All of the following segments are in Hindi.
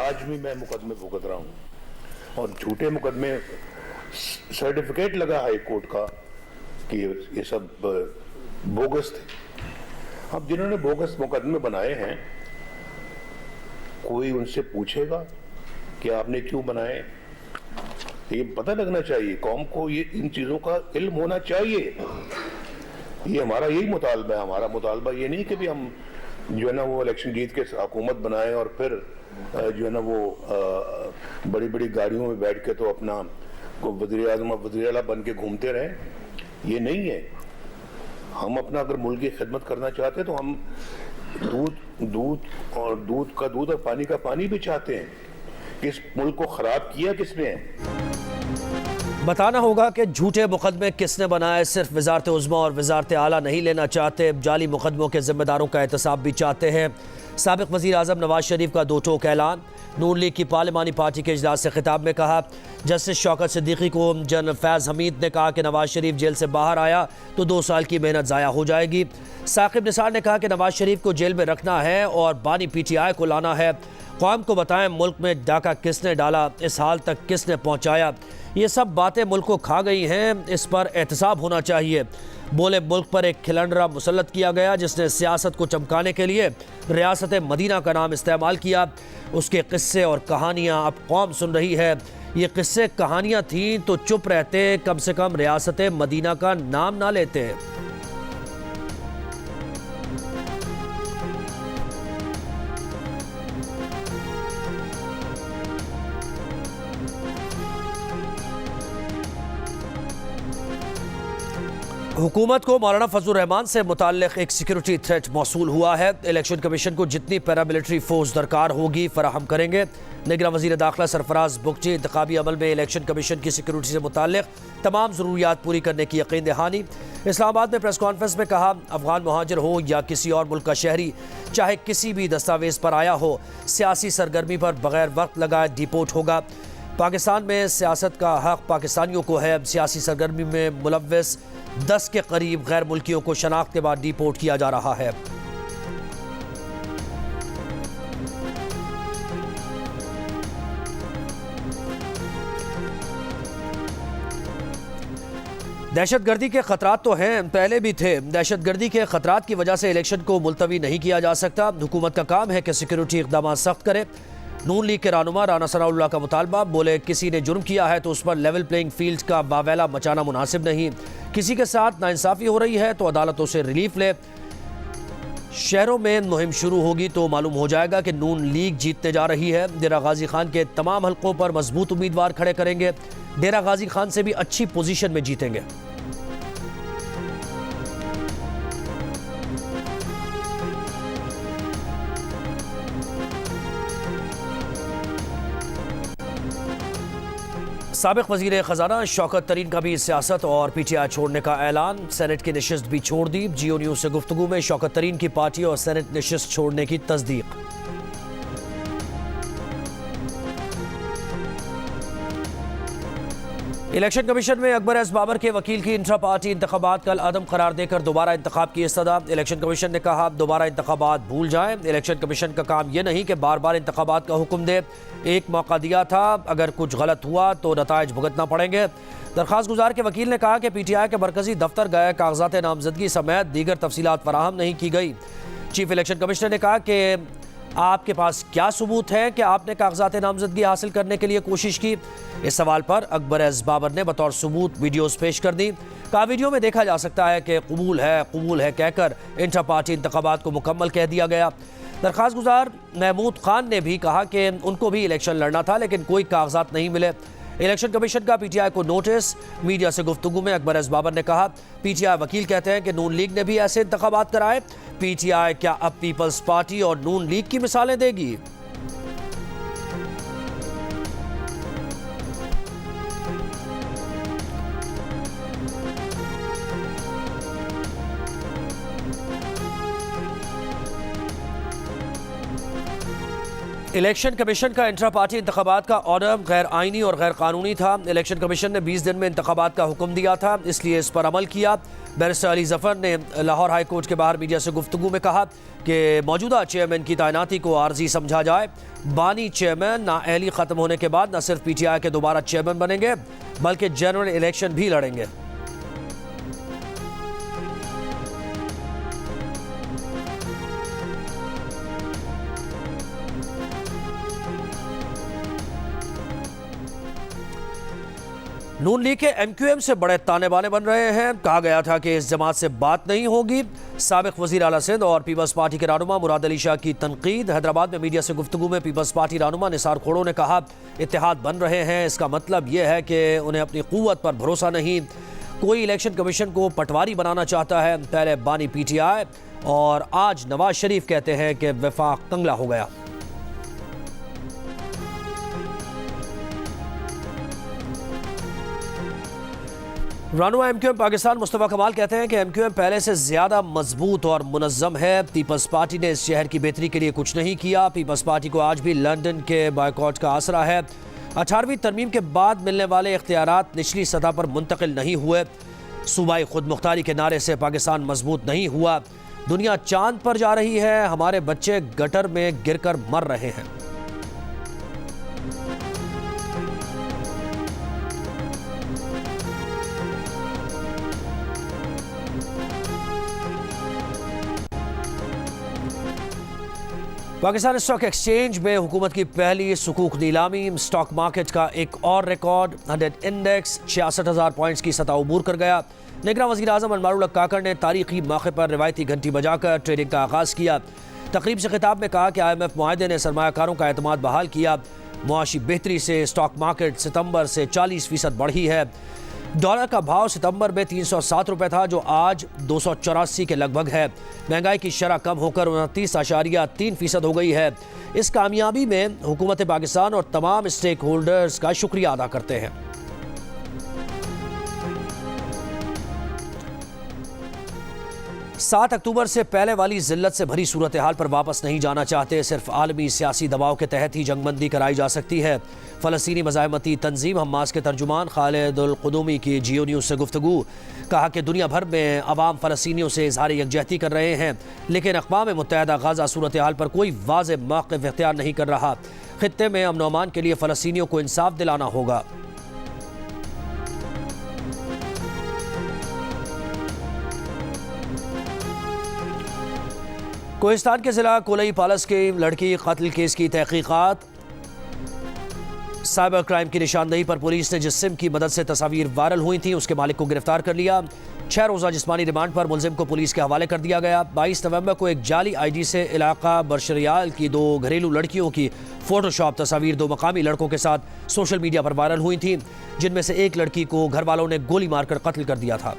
आज भी मैं मुकदमे भुगत रहा हूँ और झूठे मुकदमे, सर्टिफिकेट लगा हाई कोर्ट का कि ये सब बोगस थे। अब जिन्होंने बोगस मुकदमे बनाए हैं, कोई उनसे पूछेगा कि आपने क्यों बनाए? ये पता लगना चाहिए कौम को, ये इन चीजों का इल्म होना चाहिए। ये हमारा यही मुतालबा है। हमारा मुतालबा ये नहीं कि भी हम जो है ना वो इलेक्शन जीत के हुकूमत बनाए और फिर जो है ना वो बड़ी बड़ी गाड़ियों में बैठ के तो अपना वज़ीर आज़म वज़ीर आला बन के घूमते रहे। ये नहीं है। हम अपना अगर मुल्क की खिदमत करना चाहते हैं तो हम दूध का दूध और पानी का पानी भी चाहते हैं। किस मुल्क को खराब किया किसने है? बताना होगा कि झूठे मुकदमे किसने बनाए। सिर्फ वजारत उज़्मा और वजारत आला नहीं लेना चाहते, जाली मुकदमों के जिम्मेदारों का एहतसाब भी चाहते हैं। साबिक़ वज़ीर आज़म नवाज शरीफ का दो टोक ऐलान। नून लीग की पार्लिमानी पार्टी के इजलास से खिताब में कहा, जस्टिस शौकत सिद्दीकी को जनरल फैज़ हमीद ने कहा कि नवाज शरीफ जेल से बाहर आया तो 2 साल की मेहनत ज़ाया हो जाएगी। साकिब निसार ने कहा कि नवाज शरीफ को जेल में रखना है और बानी PTI को लाना है। कौम को बताएं मुल्क में डाका किसने डाला, इस हाल तक किसने पहुँचाया। ये सब बातें मुल्क को खा गई हैं, इस पर एहतसाब होना चाहिए। बोले मुल्क पर एक खिलंडरा मुसल्लत किया गया जिसने सियासत को चमकाने के लिए रियासत मदीना का नाम इस्तेमाल किया। उसके किस्से और कहानियाँ अब कौम सुन रही है। ये किस्से कहानियाँ थीं तो चुप रहते, कम से कम रियासत मदीना का नाम ना लेते। हुकूमत को मौलाना फजलुर रहमान से मुताल्लिक़ एक सिक्योरिटी थ्रेट मौसूल हुआ है। इलेक्शन कमीशन को जितनी पैरामिलिट्री फोर्स दरकार होगी फराहम करेंगे। निगरान वज़ीर दाखिला सरफराज बुगची इंतखाबी अमल में इलेक्शन कमीशन की सिक्योरिटी से मुताल्लिक़ तमाम ज़रूरियात पूरी करने की यकीन दहानी। इस्लामाबाद में प्रेस कॉन्फ्रेंस में कहा, अफगान मुहाजिर हो या किसी और मुल्क का शहरी, चाहे किसी भी दस्तावेज़ पर आया हो, सियासी सरगर्मी पर बगैर वक्त लगाए डिपोर्ट होगा। पाकिस्तान में सियासत का हक पाकिस्तानियों को है। सियासी सरगर्मी में मुलव्वस 10 के करीब गैर मुल्कियों को शनाख्त के बाद डिपोर्ट किया जा रहा है। दहशतगर्दी के खतरात तो हैं, पहले भी थे। दहशतगर्दी के खतरात की वजह से इलेक्शन को मुलतवी नहीं किया जा सकता। हुकूमत का काम है कि सिक्योरिटी इक़दाम सख्त करे। नून लीग के रहनुमा राना सनाउल्लाह का मुतालबा, बोले किसी ने जुर्म किया है तो उस पर लेवल प्लेइंग फील्ड का बावैला मचाना मुनासिब नहीं। किसी के साथ नाइंसाफ़ी हो रही है तो अदालतों से रिलीफ ले। शहरों में मुहिम शुरू होगी तो मालूम हो जाएगा कि नून लीग जीतने जा रही है। डेरा गाजी खान के तमाम हलकों पर मजबूत उम्मीदवार खड़े करेंगे। डेरा गाजी खान से भी अच्छी पोजीशन में जीतेंगे। साबिक़ वज़ीर ख़ज़ाना शौकत तरीन का भी सियासत और PTI छोड़ने का ऐलान। सेनेट की नशिस्त भी छोड़ दी। जियो न्यूज़ से गुफ्तगू में शौकत तरीन की पार्टी और सेनेट नशिस्त छोड़ने की तस्दीक। इलेक्शन कमीशन में अकबर एस बाबर के वकील की इंट्रा पार्टी इंतखाबात कल अदम करार देकर दोबारा इंतखाब की इस्तदा। इलेक्शन कमीशन ने कहा, दोबारा इंतखाबात भूल जाएं। इलेक्शन कमीशन का काम यह नहीं कि बार बार इंतखाबात का हुक्म दे। एक मौका दिया था, अगर कुछ गलत हुआ तो नताइज भुगतना पड़ेंगे। दरख्वास्त गुजार के वकील ने कहा कि PTI के मरकजी दफ्तर गए कागजात नामजदगी समेत दीगर तफसीलात फराहम नहीं की गई। चीफ इलेक्शन कमिश्नर ने कहा कि आपके पास क्या सबूत है कि आपने कागजात नामजदगी हासिल करने के लिए कोशिश की। इस सवाल पर अकबर एस बाबर ने बतौर सबूत वीडियोस पेश कर दी। कहा, वीडियो में देखा जा सकता है कि कबूल है कहकर इंट्रा पार्टी इंतखाबात को मुकम्मल कह दिया गया। दरख्वास्त गुजार महमूद खान ने भी कहा कि उनको भी इलेक्शन लड़ना था लेकिन कोई कागजात नहीं मिले। इलेक्शन कमीशन का PTI को नोटिस। मीडिया से गुफ्तगू में अकबर एस बाबर ने कहा, PTI वकील कहते हैं कि नून लीग ने भी ऐसे इंतखाबात कराए। PTI क्या अब पीपल्स पार्टी और नून लीग की मिसालें देगी? इलेक्शन कमीशन का इंट्रा पार्टी इंतखाबात का ऑर्डर गैर आइनी और गैर कानूनी था। इलेक्शन कमीशन ने 20 दिन में इंतखाबात का हुक्म दिया था, इसलिए इस पर अमल किया। बैरिस्टर अली जफर ने लाहौर हाई कोर्ट के बाहर मीडिया से गुफ्तगू में कहा कि मौजूदा चेयरमैन की तैनाती को आर्जी समझा जाए। बानी चेयरमैन नाअहली ख़त्म होने के बाद न सिर्फ PTI के दोबारा चेयरमैन बनेंगे बल्कि जनरल इलेक्शन भी लड़ेंगे। नून लीग के MQM से बड़े ताने बाने बन रहे हैं। कहा गया था कि इस जमात से बात नहीं होगी। साबिक वज़ीर आला सिंध और पीपल्स पार्टी के रहनुमा मुराद अली शाह की तनकीद। हैदराबाद में मीडिया से गुफ्तगू में पीपल्स पार्टी रहनुमा निसार खोड़ो ने कहा, इत्तेहाद बन रहे हैं, इसका मतलब यह है कि उन्हें अपनी क़ुव्वत पर भरोसा नहीं। कोई इलेक्शन कमीशन को पटवारी बनाना चाहता है। पहले बानी PTI और आज नवाज शरीफ कहते हैं कि वफाक कंगला हो गया। रहनुमा MQM पाकिस्तान मुस्तफ़ा कमाल कहते हैं कि MQM पहले से ज़्यादा मजबूत और मुनज़्ज़म है। पीपल्स पार्टी ने इस शहर की बेहतरी के लिए कुछ नहीं किया। पीपल्स पार्टी को आज भी लंदन के बायकॉट का आसरा है। 18वीं तरमीम के बाद मिलने वाले इख्तियारात निचली सतह पर मुंतकिल नहीं हुए। सूबाई खुद मुख्तारी के नारे से पाकिस्तान मजबूत नहीं हुआ। दुनिया चांद पर जा रही है, हमारे बच्चे गटर में गिरकर मर रहे हैं। पाकिस्तान स्टॉक एक्सचेंज में हुकूमत की पहली सुकूक नीलामी। स्टॉक मार्केट का एक और रिकॉर्ड 100 इंडेक्स 66,000 पॉइंट्स की सतह उबूर कर गया। निगरान वज़ीर आज़म अनवारुल हक काकड़ ने तारीखी मौके पर रिवायती घंटी बजाकर ट्रेडिंग का आगाज़ किया। तकरीब से खिताब में कहा कि IMF मुआहदे ने सरमायाकारों का एतमाद बहाल किया। मुआशी बेहतरी से स्टॉक मार्केट सितंबर से 40% बढ़ी है। डॉलर का भाव सितंबर में 307 रुपये था, जो आज 284 के लगभग है। महंगाई की शरह कम होकर 29.3% हो गई है। इस कामयाबी में हुकूमत पाकिस्तान और तमाम स्टेक होल्डर्स का शुक्रिया अदा करते हैं। 7 अक्टूबर से पहले वाली जिल्लत से भरी सूरत हाल पर वापस नहीं जाना चाहते। सिर्फ आलमी सियासी दबाव के तहत ही जंगबंदी कराई जा सकती है। फ़लस्तीनी मज़ाहमती तंजीम हमास के तर्जुमान खालिद अल क़ुदूमी की जियो न्यूज़ से गुफ्तगू। कहा कि दुनिया भर में अवाम फ़लस्तीनियों से इज़हार यकजहती कर रहे हैं, लेकिन अक़वाम मुत्तहिदा गाज़ा सूरत हाल पर कोई वाज़ेह मौक़िफ़ इख्तियार नहीं कर रहा। ख़ित्ते में अमन व अमान के लिए फ़लस्तीनियों को इंसाफ दिलाना होगा। कोहिस्तान के ज़िला कोलई पालस के लड़की कत्ल केस की तहकीकात। साइबर क्राइम की निशानदेही पर पुलिस ने जिस सिम की मदद से तस्वीर वायरल हुई थी उसके मालिक को गिरफ्तार कर लिया। 6 रोज़ा जिस्मानी रिमांड पर मुलजिम को पुलिस के हवाले कर दिया गया। 22 नवंबर को एक जाली ID से इलाका बरशरियाल की 2 घरेलू लड़कियों की फोटोशॉप तस्वीर 2 मकामी लड़कों के साथ सोशल मीडिया पर वायरल हुई थी, जिनमें से एक लड़की को घर वालों ने गोली मारकर कत्ल कर दिया था।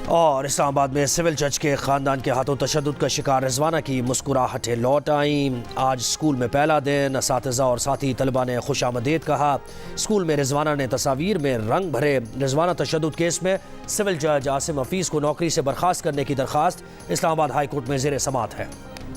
और इस्लामाबाद में सिविल जज के ख़ानदान के हाथों तशद्दुद का शिकार रिजवाना की मुस्कुराहटें लौट आईं। आज स्कूल में पहला दिन, असातिज़ा और साथी तलबा ने खुशामदीद कहा। स्कूल में रिजवाना ने तस्वीर में रंग भरे। रिजवाना तशद्दुद केस में सिविल जज आसिम हफीज़ को नौकरी से बर्खास्त करने की दरख्वास्त इस्लामाबाद हाई कोर्ट में ज़ेर समाअत है।